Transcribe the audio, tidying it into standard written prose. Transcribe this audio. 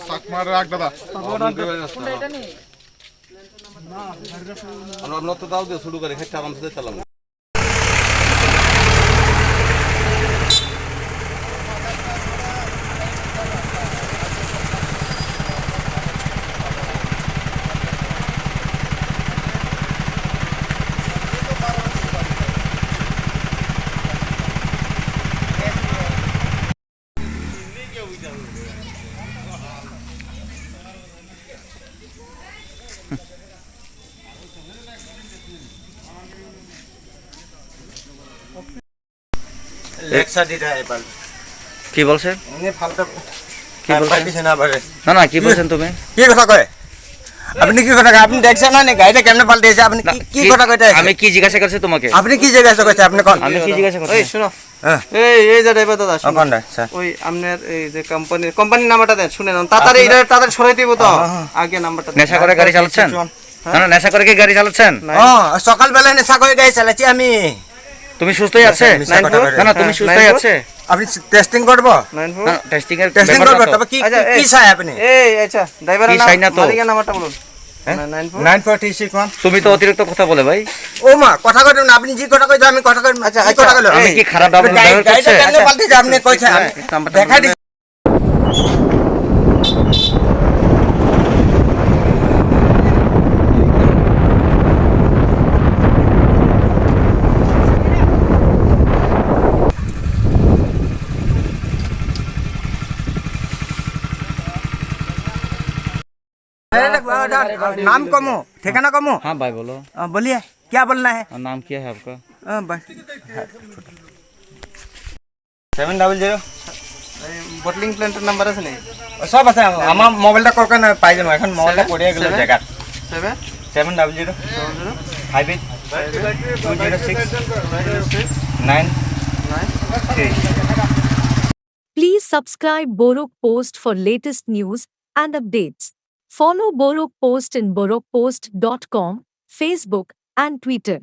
চাকমার রাখ দাদা আমরা তো দাও দিয়ে শুরু করে খেতে আরামসে চালাম কি বলছেন কি বলছেন না না কি বলছেন তুমি কি কথা কয় আপনি কি কথা আপনি দেখছেন না গাড়িটা কেমনে পাল্টেছে আপনি কি কথা কইতে আমি কি জিজ্ঞাসা করছি তোমাকে আপনি কি জিজ্ঞাসা করছেন আপনি কোন আমি কি জিজ্ঞাসা করছি এই শুনো হ্যাঁ এই যে ড্রাইভার দাদা শুনো কোনটা স্যার ওই আপনার এই যে কোম্পানির নাম্বারটা দেন শুনে নাও তাড়াতাড়ি এটা তাড়াতাড়ি সরাই দিব তো আগে নাম্বারটা দেন। নেশা করে গাড়ি চালাচ্ছেন না না নেশা করে কি গাড়ি চালাচ্ছেন সকাল বেলা নেশা করে গাড়ি চালাচ্ছি আমি তুমি সুস্থই আছে না না তুমি সুস্থই আছে আপনি টেস্টিং করব 94 না টেস্টিং এর টেস্টিং করব তবে কি কি চাই আপনি এই আচ্ছা ড্রাইভারের কি চাই না তো? মালিকের নাম্বারটা বলুন 9436 তুমি তো অতিরিক্ত কথা বলে ভাই ও মা কথা কইতেন না আপনি জি কথা কইতো আমি কথা কই আচ্ছা, কি কথা কইলো আমি কি খারাপ ব্যবহার করছে গাড়িটা কেমনে পাল্টেছে আপনি কইছেন নাম্বারটা দেখা দি नाम कमो ठिकाना कमो हाँ भाई बोलो बोलिए क्या बोलना है नाम क्या है आपका बस 700 বটলিং প্ল্যান্টের নাম্বার আছে নাকি সব আছে আমার মোবাইলটা কল করে পাই যাবো এখন মোবাইলটা পড়ে গেল জায়গা 7 700 58 206 9 Please subscribe Borok Post for latest news and updates. Follow Borok Post in borokpost.com, Facebook and Twitter.